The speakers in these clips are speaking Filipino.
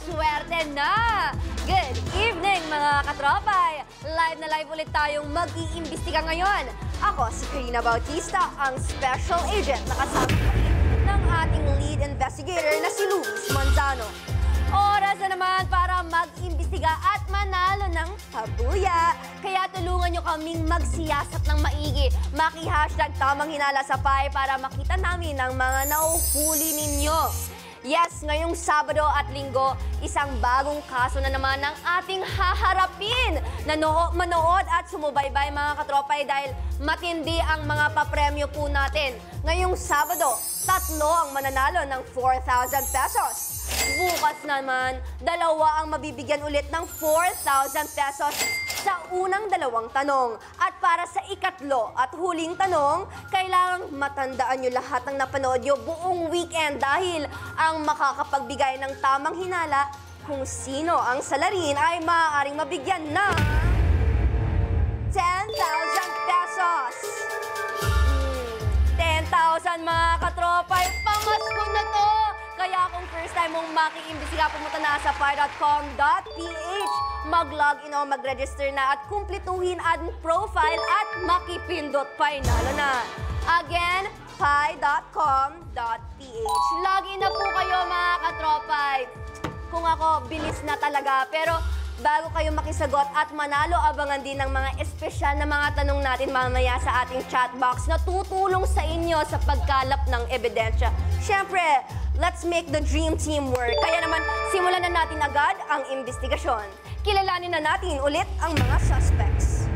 swerte na! Good evening mga katropay! Live na live ulit tayong mag-iimbestiga ngayon. Ako si Karina Bautista, ang special agent na kasama ng ating lead investigator na si Luis Manzano. Oras na naman para mag-imbestiga at manalo ng pabuya. Kaya tulungan nyo kaming magsiyasat ng maigi. Maki-hashtag tamang hinala sa PAI para makita namin ang mga nauhuli ninyo. Yes, ngayong Sabado at Linggo, isang bagong kaso na naman ang ating haharapin. Manood at sumubaybay mga katropay dahil matindi ang mga papremyo po natin. Ngayong Sabado, 3 ang mananalo ng 4,000 pesos. Bukas naman, 2 ang mabibigyan ulit ng 4,000 pesos sa unang 2 tanong. At para sa ikatlo at huling tanong, kailangang matandaan nyo lahat ng napanood nyo buong weekend dahil ang makakapagbigay ng tamang hinala kung sino ang salarin ay maaaring mabigyan ng 10,000 pesos. 10,000 mga katropay, pamasko na to! Kaya kung first time mong maki-imbestiga, pumunta na sa PAI.com.ph. Mag-login o mag-register na at kumplituhin ang profile at makipindot panalo na. Again, PAI.com.ph. Login na po kayo mga katropay. Kung ako, bilis na talaga. Pero bago kayo makisagot at manalo, abangan din ng mga espesyal na mga tanong natin mamaya sa ating chat box na tutulong sa inyo sa pagkalap ng ebidensya. Siyempre, let's make the dream team work. Kaya naman, simulan na natin agad ang investigasyon. Kilalanin na natin ulit ang mga suspects.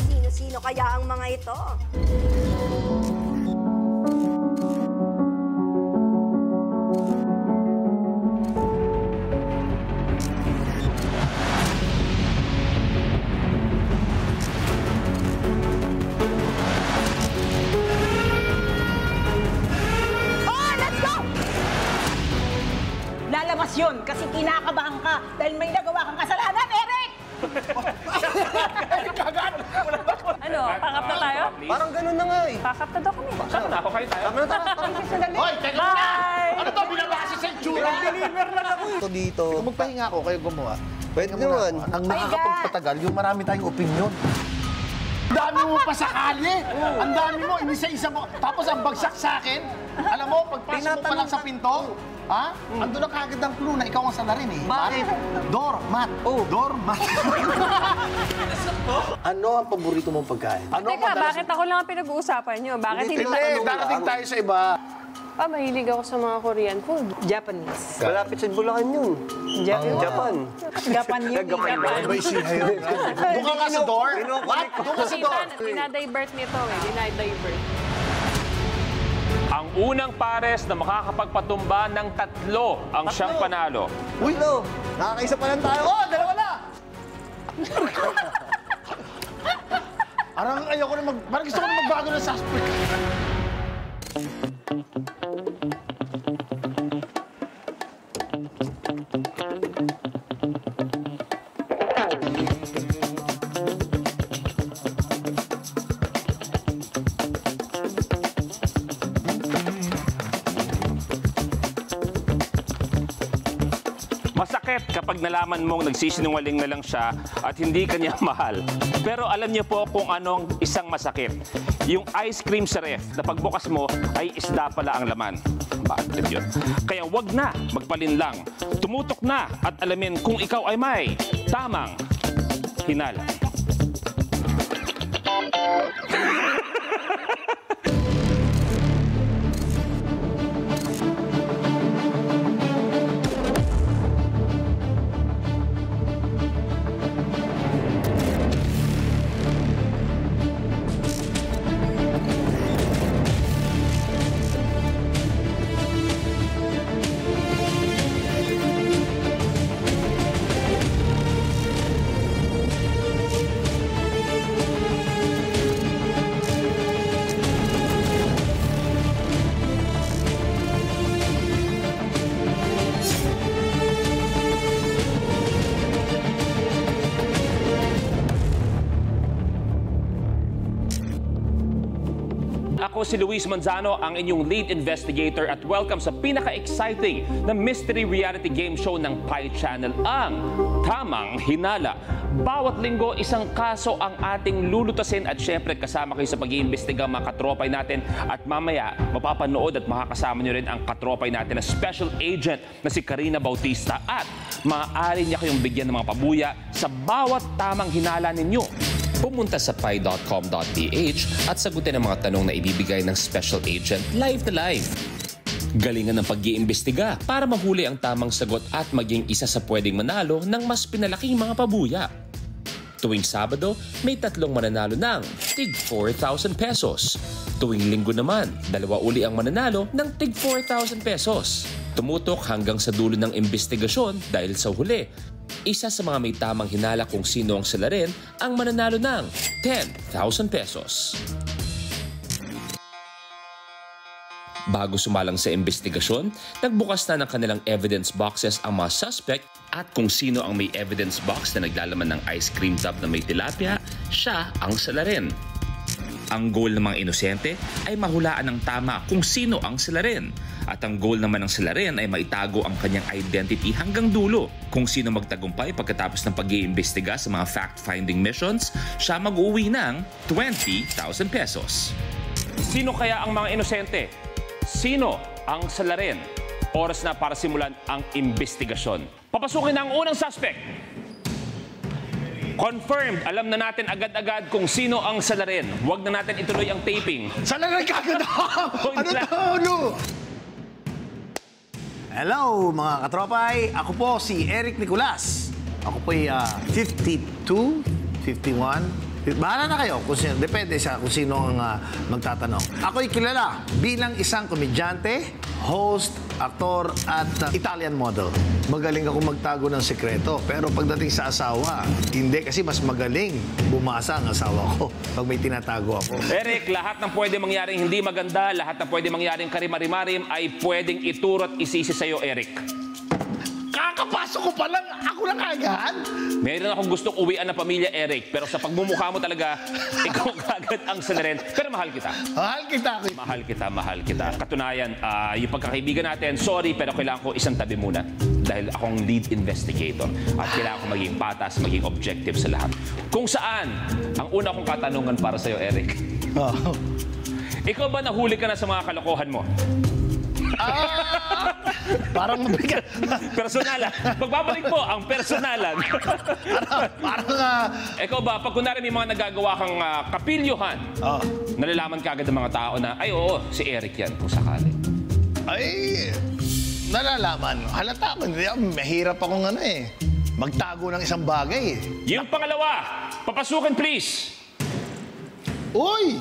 Sino-sino kaya ang mga ito? Lalabas yun kasi kinakabahan ka dahil may nagawa kang kasalanan, Eric! Ano, pakap na tayo? Parang ganun na nga eh. Pakap na daw kami. Saan na ako kayo tayo? Hoy, teka muna! Ano to? Binabasa sa itsura? Deliver lang ako eh. Dito, Kung magpahinga ako, kayo gumawa. Pwede naman. ang nakakapagpatagal, yung marami tayong opinion. Ang dami mo pa sa kalye. Ang dami mo, inisa-isa mo. Tapos ang bagsak sa akin. Alam mo, pagpasok mo pa lang sa pinto, ha? Andun na kagad ang clue na ikaw ang salarin eh. Bakit? Doormat. Doormat. Ano ang paborito mong pagkain? Ano Teka, bakit ako lang ang pinag-uusapan nyo? Bakit hindi Hindi, darating tayo sa iba. mahilig ako sa mga Korean food. Japanese. Malapit sa Bulacan yun. Japan. Japan yun. May siya yun. Doon ka sa door? What? Doon ka sa door? Dinadivert nito eh. Dinadivert. Ang unang pares na makakapagpatumba ng 3 ang siyang panalo. Uy, no. Nakakaisa pa lang tayo. Oh, 2 na! Parang ayoko na parang gusto ko na magbago ng suspect. Masakit kapag nalaman mong nagsisinungaling na lang siya at hindi kanya mahal. Pero alam niyo po kung anong isang masakit. Yung ice cream sa ref na pagbukas mo ay isda pala ang laman. Bakit yun? Kaya wag na magpalinlang. Tumutok na at alamin kung ikaw ay may tamang hinala. po si Luis Manzano, ang inyong lead investigator, at welcome sa pinaka-exciting na mystery reality game show ng Pi Channel, ang Tamang Hinala. Bawat linggo, isang kaso ang ating lulutasin at syempre kasama kayo sa pag-iimbestiga mga katropay natin. At mamaya, mapapanood at makakasama nyo rin ang katropay natin na special agent na si Karina Bautista. At maaari niya kayong bigyan ng mga pabuya sa bawat tamang hinala ninyo. Pumunta sa pi.com.ph at sagutin ang mga tanong na ibibigay ng special agent live na live. Galingan ng pag-iimbestiga para mahuli ang tamang sagot at maging isa sa pwedeng manalo ng mas pinalaking mga pabuya. Tuwing Sabado, may 3 mananalo ng tig 4,000 pesos. Tuwing Linggo naman, 2 uli ang mananalo ng tig 4,000 pesos. Tumutok hanggang sa dulo ng imbestigasyon dahil sa huli, isa sa mga may tamang hinala kung sino ang salarin ang mananalo ng 10,000 pesos. Bago sumalang sa investigasyon, nagbukas na ng kanilang evidence boxes ang mga suspect at kung sino ang may evidence box na naglalaman ng ice cream tub na may tilapia, siya ang salarin. Ang goal ng mga inosente ay mahulaan ng tama kung sino ang salarin. At ang goal naman ng salarin ay maitago ang kanyang identity hanggang dulo. Kung sino magtagumpay pagkatapos ng pag-iimbestiga sa mga fact-finding missions, siya mag-uwi ng 20,000 pesos. Sino kaya ang mga inosente? Sino ang salarin? Oras na para simulan ang investigasyon. Papasukin na ang unang suspect. Confirmed, alam na natin agad-agad kung sino ang salarin. Huwag na natin ituloy ang taping. Salarin kagad ako! Ano to? Ano? Hello, mga katropay. Ako po si Eric Nicolas. Ako po ay 52, 51. Bahala na kayo kung sino. Depende sa kung sino ang magtatanong. Ako'y kilala bilang isang komedyante, host, aktor at Italian model. Magaling ako magtago ng sekreto. Pero pagdating sa asawa, hindi kasi mas magaling bumasa ang asawa ko pag may tinatago ako. Eric, lahat ng pwede mangyaring hindi maganda, lahat ng pwede mangyaring karimarimarim ay pwedeng ituro at isisi sa'yo, Eric. Kakapasok ko pa lang, ako lang agad. Meron akong gustong uwian na pamilya, Eric, pero sa pagmumukha mo talaga, ikaw kagad ang salarin. Pero mahal kita. Mahal kita. Mahal kita, mahal kita. Katunayan, yung pagkakaibigan natin, sorry, pero kailangan ko isang tabi muna. Dahil akong lead investigator. At kailangan ko maging patas, maging objective sa lahat. Kung saan, ang una kong katanungan para sa'yo, Eric. Oh. Ikaw ba nahuli ka na sa mga kalokohan mo? Parang mabigat. Personalan. Pagbabalik mo, ang personalan. Ikaw ba, pag kunwari may mga nagagawa kang kapilyuhan, nalalaman ka agad ng mga tao na, ay oo, si Eric yan, kung sakali. Ay, nalalaman. Halata ako. Mahirap akong magtago ng isang bagay. Yung pangalawa, papasukin please. Uy!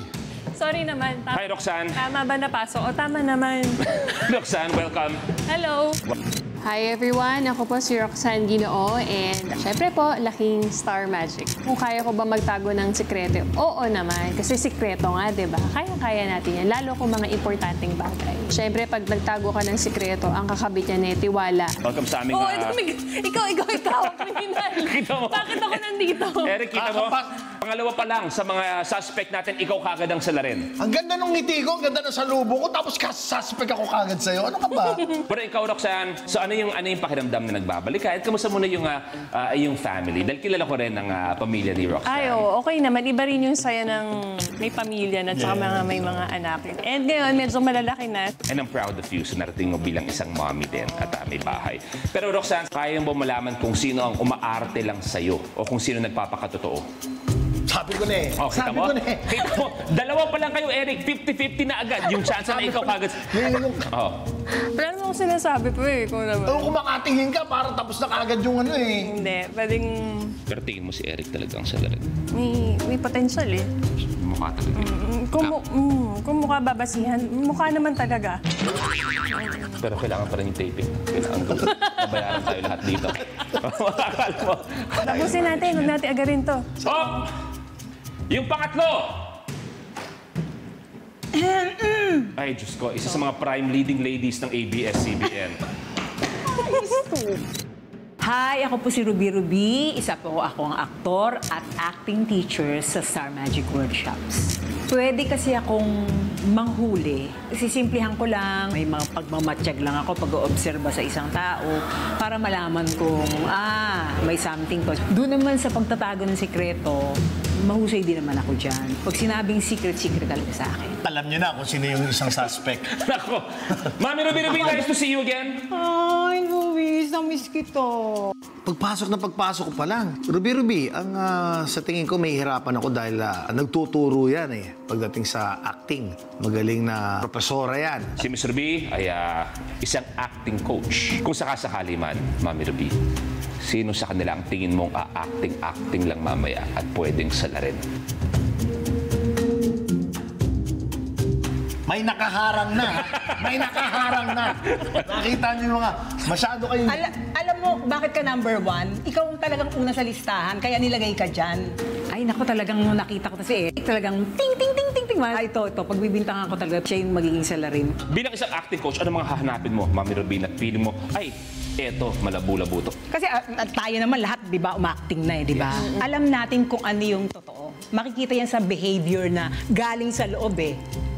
Sorry naman. Hi, Roxanne. Tama ba napasok? O tama naman. Roxanne, welcome. Hello. Hi everyone, ako po si Roxanne Ginoo and syempre po, laking Star Magic. Kung kaya ko ba magtago ng sikreto? Oo naman, kasi sikreto nga, di ba? Kaya-kaya natin yan, lalo kung mga importanteng bagay. Syempre, pag nagtago ka ng sikreto, ang kakabit niya tiwala. Welcome sa aming... Ikaw, kriminal. Kita mo. Bakit ako nandito? Eric, kita mo, pangalawa pa lang sa mga suspect natin, ikaw kagad ang salarin. Ang ganda ng ngiti ko, ang ganda ng salubo ko, tapos suspect ako kagad sa'yo. Ano ka ba? Pero ikaw, Roxanne, so ano yung pakiramdam na nagbabalik? Kahit kamusta muna yung family? Dahil kilala ko rin ang pamilya ni Roxanne. Ay, okay naman. Iba rin yung saya ng may pamilya na tsaka may mga anak. And ngayon, medyo malalaki na. And I'm proud of you sa narating mo bilang isang mommy din at may bahay. Pero Roxanne, kaya mo malaman kung sino ang umaarte lang sa'yo o kung sino nagpapakatotoo? Sabi ko na eh. Oh, kita mo? Kita mo? Dalawa pa lang kayo, Eric. 50-50 na agad. Yung chance na ikaw kagad. Oh. Wala naman ako sinasabi po eh. Kung naman. Kung makatingin ka, parang tapos na kagad yung Hindi, pwedeng... Pero tingin mo si Eric talagang salarin. May potential eh. Mukha talaga. Kung mukha babasihan, mukha naman talaga. Pero kailangan pa rin yung taping. Kailangan mabayaran tayo lahat dito. Tapusin natin, huwag natin agarin to. Oh! Yung pangatlo! Ay, Diyos ko, isa sa mga prime leading ladies ng ABS-CBN. Hi, ako po si Ruby Ruby. Isa po ako ang aktor at acting teacher sa Star Magic Workshops. Pwede kasi akong manghuli. Sisimplihan ko lang. May mga pagmamatsyag lang ako pag-oobserba sa isang tao para malaman kung, may something to. Doon naman sa pagtatago ng sikreto, mahusay din naman ako dyan. Pag sinabing secret talaga sa akin. Alam niyo na kung sino yung isang suspect. Nako. Mami Ruby, nice to see you again. Ay, Luis, na-miss kita. Pagpasok ko pa lang. Ruby, sa tingin ko may hirapan ako dahil nagtuturo yan eh. Pagdating sa acting, magaling na profesora yan. Si Miss Ruby ay isang acting coach. Kung sakasakali man, Mami Ruby, sino sa kanila ang tingin mong acting lang mamaya at pwedeng salarin? May nakaharang na. May nakaharang na. Nakita niyo mga masyado kayong... Alam mo, bakit ka number 1? Ikaw ang talagang una sa listahan, kaya nilagay ka dyan. Ay, naku, talagang nakita ko kasi talagang ting. Ito, pagbibintangan ko talaga, siya yung magiging salarin. Bilang isang acting coach, ano mga hahanapin mo, Mami Ruby, at feeling mo, ay, eto, malabo-labo to. Kasi tayo naman lahat, di ba, umacting na di ba? Yes. Alam natin kung ano yung totoo. Makikita yan sa behavior na galing sa loob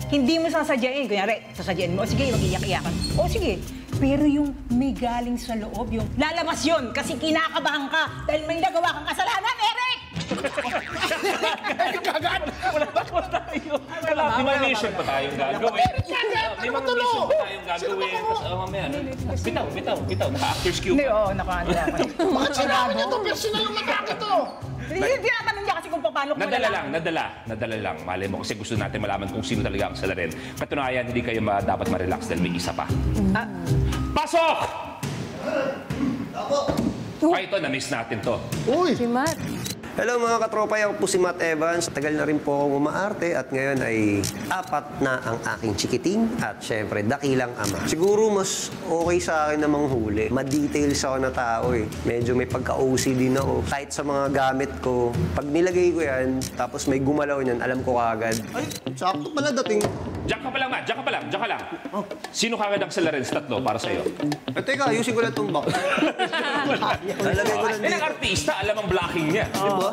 Hindi mo sasadyain. Kunyari, sasadyain mo, sige, mag-iyak-iyakan. O sige, pero yung may galing sa loob, yung lalabas yun kasi kinakabahan ka dahil may nagawa kang kasalanan, Eric! Kagad! Wala tayo. May mga mission pa tayong gagawin. May mga mission pa tayong gagawin. Tapos, mamaya, bitaw. Naka-actor's cue. Hindi, naka-ano ako. Bakit sinabi niyo ito? Personal lang matake ito. Tinatanong niya kasi kung paano ko Nadala lang. Malay mo kasi gusto natin malaman kung sino talaga ang salarin. Katunayan, hindi kayo dapat ma-relax dahil may isa pa. Pasok! Ay, ito, na-miss natin to. Uy! Si Matt. Hello mga katropay, ako po si Matt Evans. Tagal na rin po akong umaarte at ngayon ay 4 na ang aking chikiting at syempre dakilang ama. Siguro mas okay sa akin na manghuli. Ma-details ako na tao Medyo may pagka-OC din ako. Kahit sa mga gamit ko, pag nilagay ko yan, tapos may gumalaw niyan, alam ko kaagad. Ay, sakto pala dating. Diyan ka pa lang, Matt. Diyan ka lang. Oh. Sino kagad ang salarin sa tatlo para sa'yo? Teka, ayusin ko lang itong box. Lalagay ko lang dito. Ang artista, alam ang blocking niya. Diba?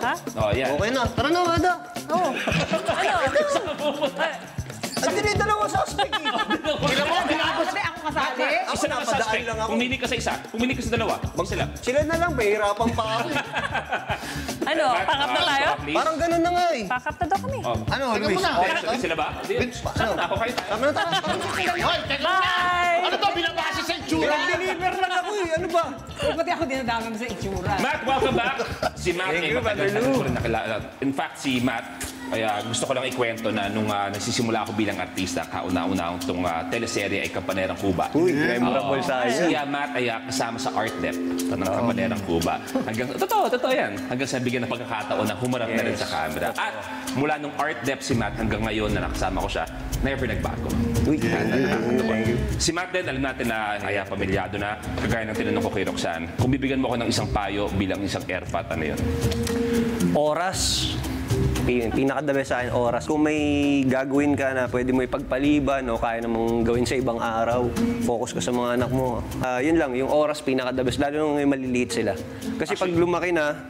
Yan. Okay na. Tara na, Wada. Ang dalawa suspect ako kasali. Isa na ang suspect. Pumili ka sa isa. Pumili ka sa dalawa. Sila. Sila na lang, pahirapan pa ako. Pakap na tayo? Parang ganun na nga Pakap na daw kami. Ano, Luis? Sila ba? Ako kayo. Tama na, tara. Bye! Ano to? Binabase sa itsura? Deliver lang ako Ano ba? Pati ako dinadami mo sa itsura. Matt, welcome back. Si Matt ay matagal na ko rin nakilala. In fact, si Matt, gusto ko lang ikwento na nung nagsisimula ako bilang artista, kauna-una itong teleserye ay Kampanerang Cuba. Uy, memorable sa Si Matt ay kasama sa art dep ng Kampanerang Cuba. Totoo yan. Hanggang sa bigyan ng pagkakataon na humarap na rin sa camera. At mula nung art dep si Matt hanggang ngayon na nakasama ko siya, never nagbago. Uy, thank you. Si Matt din, alam natin na pamilyado na, kagaya ng tinanong ko kay Roxanne, kung bibigyan mo ako ng isang payo bilang isang airpat, ano yun? Oras. Pinaka-the best sa akin, oras. Kung may gagawin ka na pwede mo ipagpaliban o kaya namang gawin sa ibang araw, focus ka sa mga anak mo. Yun lang, yung oras pinaka-the best, lalo nung maliliit sila. Kasi pag lumaki na,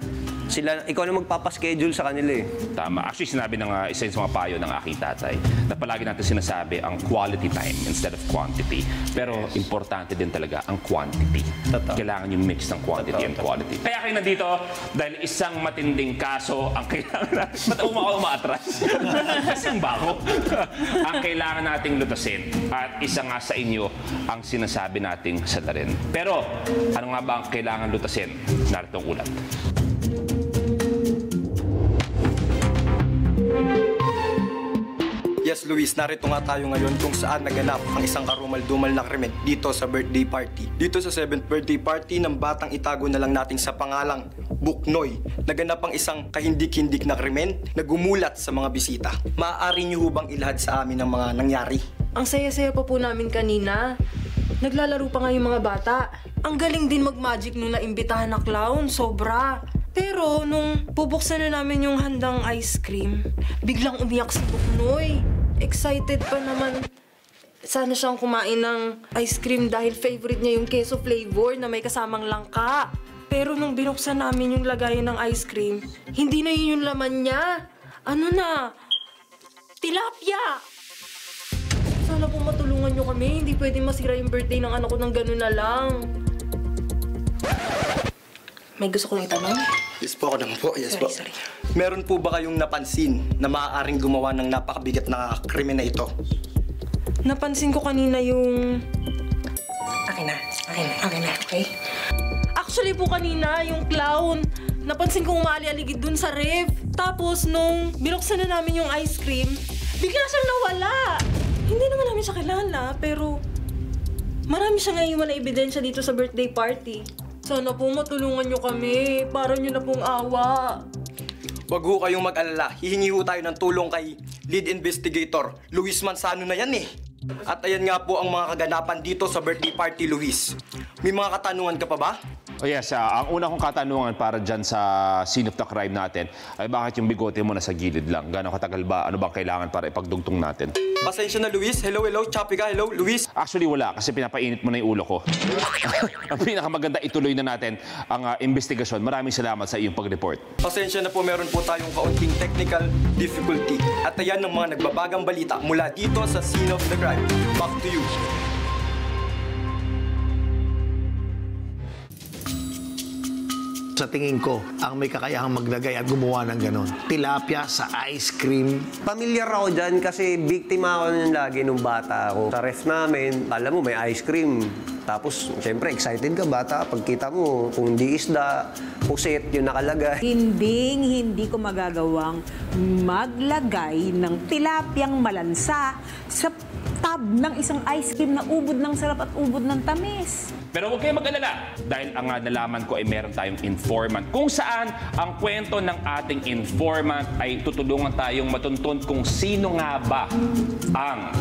ikaw na magpapaschedule sa kanila Tama. Actually, sinabi ng isa sa mga payo ng aking tatay na palagi natin sinasabi ang quality time instead of quantity. Pero importante din talaga ang quantity. Kailangan yung mix ng quantity and quality. Kaya kayo nandito dahil isang matinding kaso ang kailangan ba't umaatras? Kasi ang bago. Ang kailangan nating lutasin at isa nga sa inyo ang sinasabi nating salarin. Pero ano nga ba ang kailangan lutasin? Narito ang ulat. Yes, Luis, narito nga tayo ngayon kung saan naganap ang isang karumal-dumal na krimen dito sa birthday party. Dito sa 7th birthday party ng batang itago na lang natin sa pangalang Buknoy, naganap ang isang kahindik-hindik na krimen na gumulat sa mga bisita. Maaari niyo hubang ilahad sa amin ang mga nangyari? Ang saya-saya pa po namin kanina. Naglalaro pa nga yung mga bata. Ang galing din mag-magic nung naimbitahan na clown, sobra. Pero nung bubuksan na namin yung handang ice cream, biglang umiyak si Buknoy. Excited pa naman. Sana siyang kumain ng ice cream dahil favorite niya yung queso flavor na may kasamang langka. Pero nung binuksan namin yung lagayan ng ice cream, hindi na yun yung laman niya. Ano na? Tilapia! Sana po matulungan nyo kami. Hindi pwede masira yung birthday ng anak ko ng gano'n na lang. May gusto kong itanong? Yes po, ako naman po. Yes po. Sorry. Meron po ba kayong napansin na maaaring gumawa ng napakabigat na krimen na ito? Napansin ko kanina yung... Akin na, okay? Actually po kanina, yung clown, napansin kong umali-aligid dun sa ref. Tapos nung binuksan na namin yung ice cream, bigla siyang nawala. Hindi naman namin siya kilala, pero marami siya ngayon na ebidensya dito sa birthday party. Sana po matulungan nyo kami, para nyo na pong awa. Wag ho kayong mag-alala. Hihingi ho tayo ng tulong kay lead investigator, Luis Manzano na yan eh. At ayan nga po ang mga kaganapan dito sa birthday party, Luis. May mga katanungan ka pa ba? Oh yes, ang una kong katanungan para dyan sa scene of the crime natin ay bakit yung bigote mo nasa gilid lang? Gano'ng katagal ba? Ano bang kailangan para ipagdugtong natin? Pasensya na, Luis. Hello, choppy ka. Hello, Luis. Actually, wala kasi pinapainit mo na yung ulo ko. Ang pinakamaganda, ituloy na natin ang investigasyon. Maraming salamat sa iyong pag-report. Pasensya na po, meron po tayong kaunting technical difficulty. At ayan ang mga nagbabagang balita mula dito sa scene of the crime. Back to you. Sa tingin ko, ang may kakayahang maglagay at gumawa ng ganon, tilapia sa ice cream. Pamilyar ako dyan kasi biktima ako nun lagi nung bata ako. Sa ref namin, alam mo, may ice cream. Tapos, siyempre, excited ka bata. Pagkita mo, kung hindi isda, pusit yung nakalagay. Hindi ko magagawang maglagay ng tilapyang malansa sa tub ng isang ice cream na ubod ng sarap at ubod ng tamis. Pero huwag kayong mag-alala dahil ang nalaman ko ay meron tayong informant kung saan ang kwento ng ating informant ay tutulungan tayong matuntun kung sino nga ba ang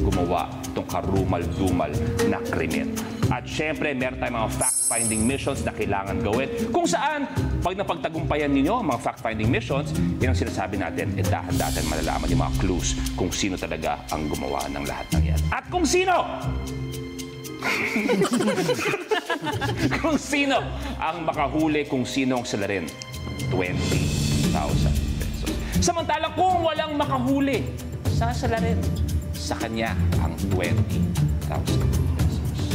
gumawa itong karumal-dumal na krimen. At syempre, meron tayong mga fact-finding missions na kailangan gawin kung saan pag napagtagumpayan ninyo ang mga fact-finding missions, yun ang sinasabi natin, dahan-dahan malalaman yung mga clues kung sino talaga ang gumawa ng lahat ng yan. At kung sino kung sino ang makahuli, kung sino ang salarin, 20,000 pesos. Samantalang kung walang makahuli, sasalarin sa kanya ang 20,000 pesos.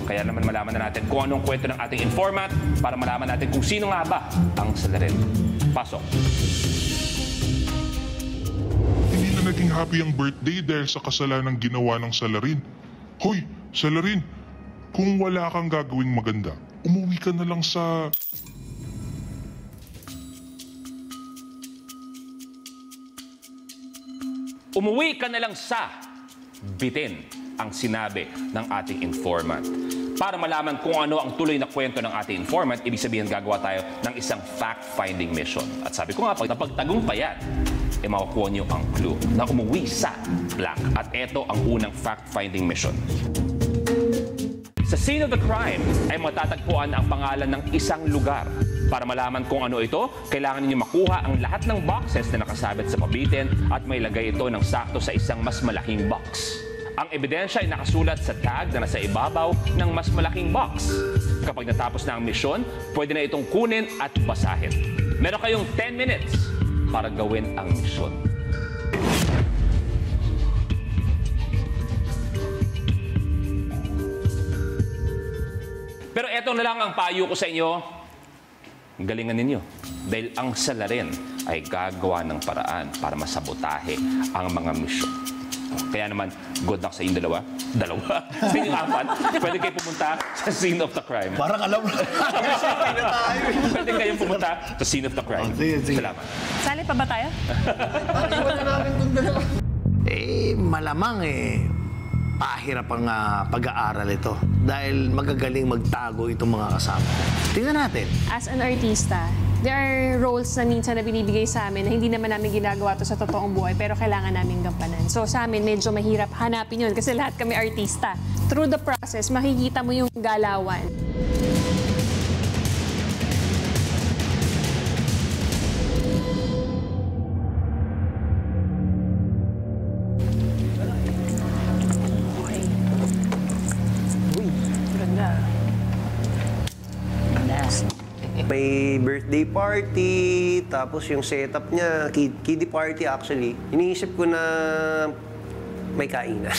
Kaya naman malaman na natin kung anong kwento ng ating informant para malaman natin kung sino nga ba ang salarin. Pasok. Hindi na naging happy ang birthday dahil sa kasalanan ginawa ng salarin. Hoy, salarin, kung wala kang gagawing maganda, umuwi ka na lang sa... Umuwi ka na lang sa bitin ang sinabi ng ating informant. Para malaman kung ano ang tuloy na kwento ng ating informant, ibig sabihin gagawa tayo ng isang fact-finding mission. At sabi ko nga, pag napagtagumpayan, makukuha niyo ang clue na umuwi sa blank. At ito ang unang fact-finding mission. Sa scene of the crime ay matatagpuan ang pangalan ng isang lugar. Para malaman kung ano ito, kailangan niyo makuha ang lahat ng boxes na nakasabit sa pabitin at may lagay ito ng sakto sa isang mas malaking box. Ang ebidensya ay nakasulat sa tag na nasa ibabaw ng mas malaking box. Kapag natapos na ang misyon, pwede na itong kunin at basahin. Meron kayong 10 minutes para gawin ang misyon. Pero eto na lang ang payo ko sa inyo. Galingan ninyo. Dahil ang salarin ay gagawa ng paraan para masabotahe ang mga misyon. Kaya naman, good luck sa inyong dalawa. Sa inyong apat, pwede kayo pumunta sa scene of the crime. Parang alam mo. Pwede kayong pumunta sa scene of the crime. Salamat. Sali pa ba tayo? Malamang pahirap ang pag-aaral ito. Dahil magagaling magtago itong mga kasama. Tingnan natin. As an artista, there are roles na minsan na binibigay sa amin na hindi naman namin ginagawa to sa totoong buhay pero kailangan namin gampanan. So sa amin, medyo mahirap hanapin yun kasi lahat kami artista. Through the process, makikita mo yung galawan. May birthday party, tapos yung setup niya, kiddie party actually. Iniisip ko na may kainan.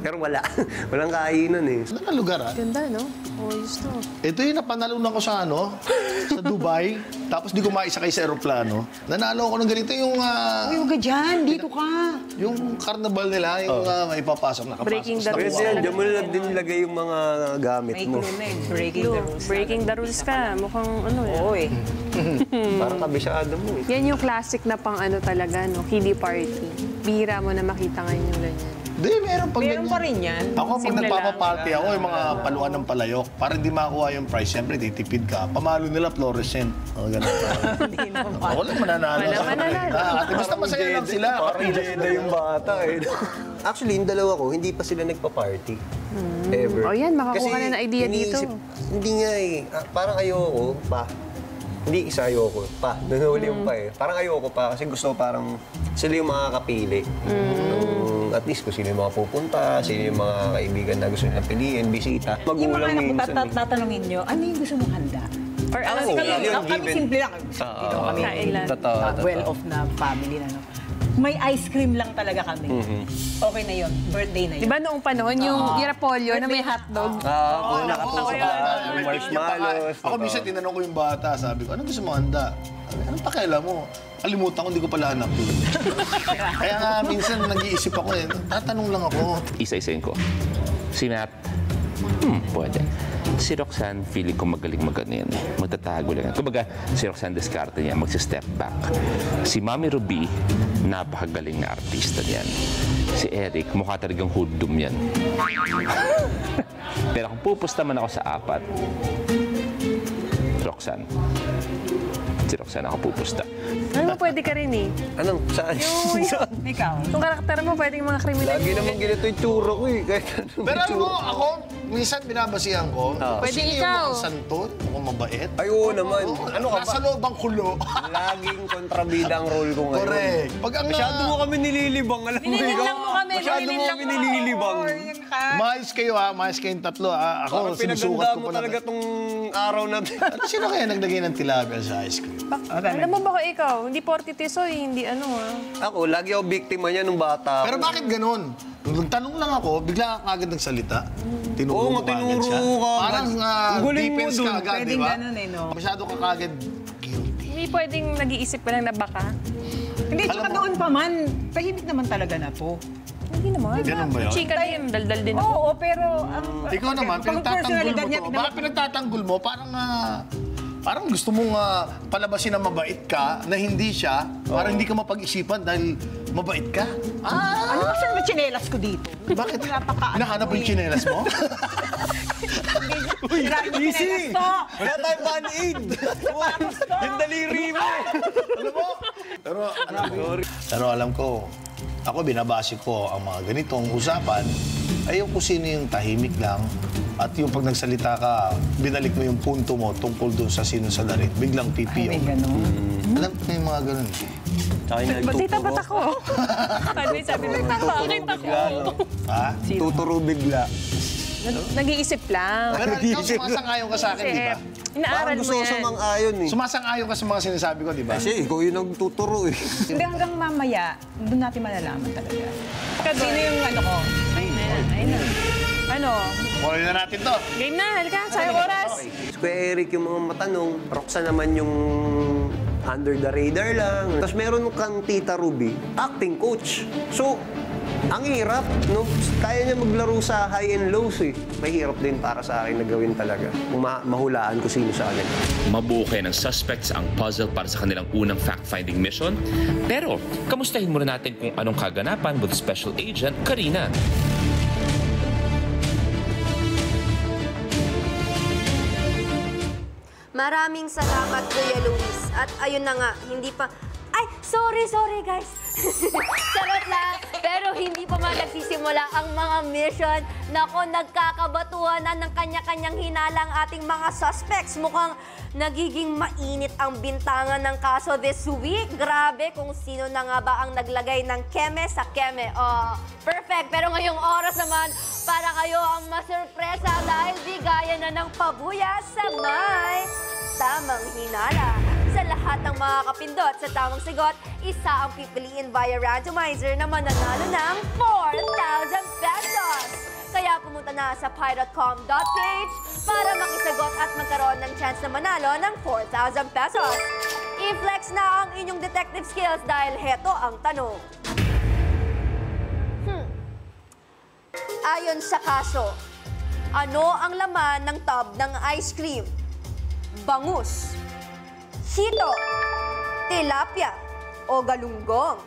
Pero wala. Walang kainan eh. Ano na lugar, ah? Ganda, no? Oh, gusto. Ito yung napanalunan ko sa sa Dubai. Tapos di ko maisakay sa aeroplano. Nanalo ako ng ganito yung... Huwag ka dyan, dito ka. Yung carnival nila, yung maipapasok, nakapasok. Breaking the Pwede rules. yan, dyan mo na din lagay yung mga gamit May mo. clue na eh. Breaking the rules. Breaking the rules ka. Mukhang ano eh. Oo eh. Parang kabisado mo eh. Yan yung classic na pang ano talaga, no? Kiddie party. Bihira mo na makita ngayon yung ganyan. Hindi, meron pag Meron pa rin yan. Ako, pag Simple nagpapaparty ako, yung mga paluan ng palayok, para hindi makuha yung price, siyempre, titipid ka. Pamalo nila, fluorescent. O, ganun. Hindi naman pa. Ako lang mananalo. Wala mananalo. Ate, basta masaya lang sila. Parang Jeda yung bata eh. Actually, yung dalawa ko, hindi pa sila nagpa-party. Ever. O yan, makakuha Kasi na ng idea dito. Hindi nga eh. Parang ayoko pa. Hindi isa ayoko pa. Nanuli yung pa eh. Parang ayoko pa kasi gusto parang sila yung makakapili. At least kung sino yung mga pupunta, sino yung mga kaibigan na gusto nilang piliin, bisita. Yung mga anak mo, minsan eh. tatanungin nyo, ano yung gusto mong handa? Or alam Ako, kami, yun, Kami given. simple lang. Kami Kain lang. well-off na family na. No? May ice cream lang talaga kami. Okay na yun. Birthday na yun. di ba noong panahon, yung Repolyo na may hotdog? Kung nakapuso ka, marshmallows. Ako minsan tinanong ko yung bata, sabi ko, anong gusto mo handa? Anong pakialam mo? Kalimutan ko, hindi ko pala hanap yun. Kaya nga, minsan nag-iisip ako eh, tatanong lang ako. Isa-isayin ko. Si Nat, pwede. Si Roxanne, feeling ko magaling mag-ano yan. Magtatago lang yan. Kumbaga, si Roxanne diskarte niya, magsi-step back. Si Mami Ruby, napakagaling na artista niyan. Si Eric, mukha talagang hoodlum yan. Pero kung pupusta man ako sa apat, Roxanne. Si Roxanne ako pupusta. Ano mo, pwede ka rin eh. Anong? Saan? Saan? Ikaw. Yung karakter mo, pwedeng mga kriminal. Lagi naman ganito yung tsura ko eh. Kahit anong Pero alam mo, tsura. ako, minsan binabasihan ko, Pwede sino ikaw. yung santo, mukhang mabait. Ay, oo naman. Ano ka ba? Nasa loob ang kulo. Laging kontrabida ang role ko ngayon. Correct. Pag ang Masyado mo kami nililibang. Alam mo Nililibang mo kami, Masyado mo kami nililibang. mais kayo ha, mais kayong tatlo. Ako, Parang sinusukat pinaganda ko mo pa talaga tong araw na to. Sino kaya naglagay ng tilapia sa ice cream? Alam mo ba ikaw, hindi porty tisoy, hindi ano ah. Ako, lagi ako biktima niya nung bata. Pero bakit ganun? Nung nagtanong lang ako, bigla ka agad nagsalita. Tinuro Oo, mo kagad tinuro siya. ka agad. Parang Ang galing mo defense dun. ka agad, di Pwedeng ba? ganun eh, no? Masyado ka kagad guilty. Hindi pwedeng nag-iisip pa lang na baka. Hindi, tsaka doon pa man, tahimik naman talaga na to. Hindi naman. Ganun ba yun? Chika din, daldal din ako. Oo, pero... Ikaw naman, pag pinagtatanggol personalidad mo niya, to. Baka pinagtatanggol mo, parang gusto mong palabasin na mabait ka, na hindi siya, parang hindi ka mapag-isipan dahil mabait ka. Ano ba saan ba tsinelas ko dito? Bakit? Hinahanap mo yung tsinelas mo? Easy! Wala tayong band-aid! Yung daliri mo! Alam mo? Pero alam ko, ako binabase ko ang mga ganitong usapan, ay yung kung sino yung tahimik lang, at yung pag nagsalita ka, binalik mo yung punto mo tungkol doon sa sino sa darit, biglang pipiyo. May ganun. Alam ko yung mga ganun. Tita, ba't ako? Ano yung sabi mo? Bakit ako? Ha? Tuturo bigla. Nag-iisip lang. Pero ikaw sumasang-ayon ka sa akin, di ba? Inaaral Parang mo gusto ko yan. sumang-ayon eh. Sumasang-ayon ka sa mga sinasabi ko, di ba? Kasi ikaw yung nagtuturo eh. Hindi hanggang mamaya, doon natin malalaman talaga. Sino yung ano ko? Ayun na yan, ayun na. Ano? Muli na natin to. Game na, halika, sayang oras. Kuya Eric yung mga matanong, Roxanne naman yung under the radar lang. Tapos meron kang Tita Ruby, acting coach. So, ang hirap, no? Kaya niya maglaro sa high and lows eh. Mahirap din para sa akin na gawin talaga. Kung mahulaan ko sino sa akin. Mabuhay ng suspects ang puzzle para sa kanilang unang fact-finding mission. Pero, kamustahin muna natin kung anong kaganapan with Special Agent Karina. Maraming salamat, Kuya Luis. At ayun na nga, hindi pa... Ay, sorry guys. Charot lang. Pero hindi pa man nagsisimula ang mga mission. Nako, nagkakabatuhan na ng kanya-kanyang hinalang ating mga suspects. Mukhang nagiging mainit ang bintangan ng kaso this week. Grabe kung sino na nga ba ang naglagay ng keme sa keme. Oh, perfect. Pero ngayong oras naman, para kayo ang masurpresa dahil bigaya na ng pabuya sa may tamang hinala. Sa lahat ng mga kapindot sa tamang sagot, isa ang pipiliin via randomizer na mananalo ng 4,000 pesos. Kaya pumunta na sa pi.com.ph para makisagot at magkaroon ng chance na manalo ng 4,000 pesos. I-flex na ang inyong detective skills dahil heto ang tanong. Ayon sa kaso, ano ang laman ng tub ng ice cream? Bangus, hito, tilapia, o galunggong?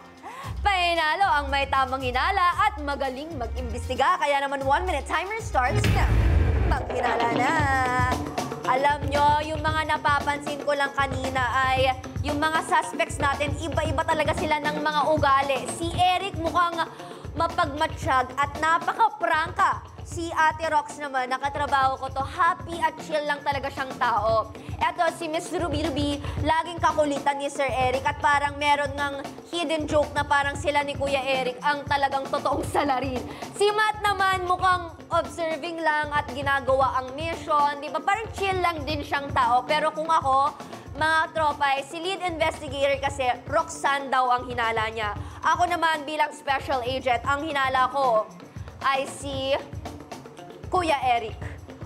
Painalo ang may tamang hinala at magaling mag-imbestiga. Kaya naman 1-minute timer starts now. Maghinala na. Alam nyo, yung mga napapansin ko lang kanina ay yung mga suspects natin, iba-iba talaga sila ng mga ugali. Si Eric mukhang mapagmatsyag at napaka-prangka. Si Ate Rox naman, nakatrabaho ko to, happy at chill lang talaga siyang tao. Eto, si Miss Ruby, laging kakulitan ni Sir Eric at parang meron ngang hidden joke na parang sila ni Kuya Eric ang talagang totoong salarin. Si Matt naman mukhang observing lang at ginagawa ang mission, di ba? Parang chill lang din siyang tao. Pero kung ako, mga tropay, si lead investigator kasi, Roxanne daw ang hinala niya. Ako naman bilang special agent, ang hinala ko ay si Kuya Eric.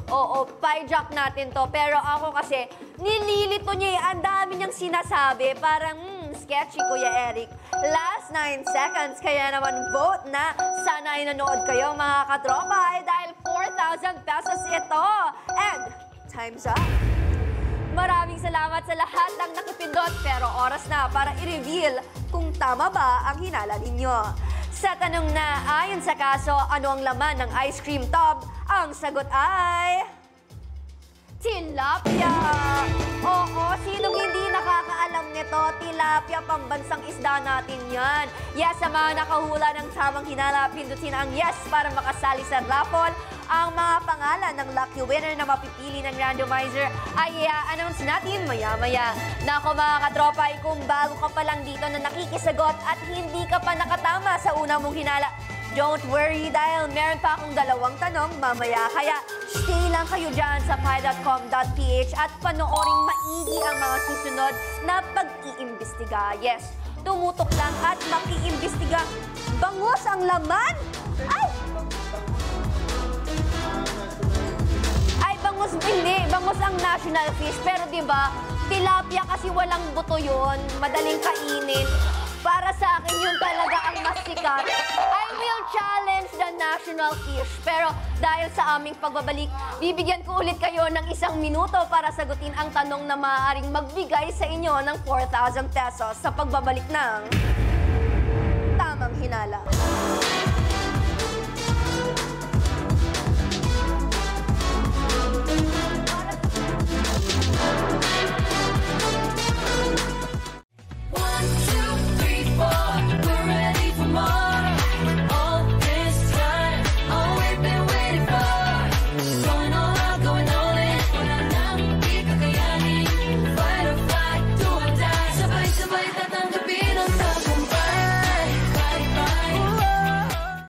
Oo, pie-jack natin to. Pero ako kasi, nililito niya eh. Ang dami niyang sinasabi. Parang, sketchy, Kuya Eric. Last 9 seconds. Kaya naman vote na. Sana ay nanood kayo, mga katropa. Dahil 4,000 pesos ito. And, time's up. Maraming salamat sa lahat ng nakipindot. Pero oras na para i-reveal kung tama ba ang hinala ninyo. Sa tanong na ayon sa kaso, ano ang laman ng ice cream tub? Ang sagot ay tilapia. Oo, sinong hindi nakakaalam nito? Tilapia, pambansang isda natin yan. Yes, sa mga nakahula ng tamang hinala, pindutin ang yes para makasali sa raffle. Ang mga pangalan ng lucky winner na mapipili ng randomizer ay i-announce natin maya-maya. Nako mga katropay, kung bago ka pa lang dito na nakikisagot at hindi ka pa nakatama sa una mong hinala, don't worry dahil meron pa akong 2 tanong mamaya. Kaya stay lang kayo dyan sa pi.com.ph at panooring maigi ang mga susunod na pag-iimbestiga. Yes, tumutok lang at maki-imbestiga. Bangus ang laman? Bangus, hindi. Bangus ang national fish. Pero diba, tilapia kasi walang buto yun. Madaling kainin. Para sa akin, yun talaga ang mas sikat. I will challenge the national fish. Pero dahil sa aming pagbabalik, bibigyan ko ulit kayo ng 1 minuto para sagutin ang tanong na maaaring magbigay sa inyo ng 4,000 pesos sa pagbabalik ng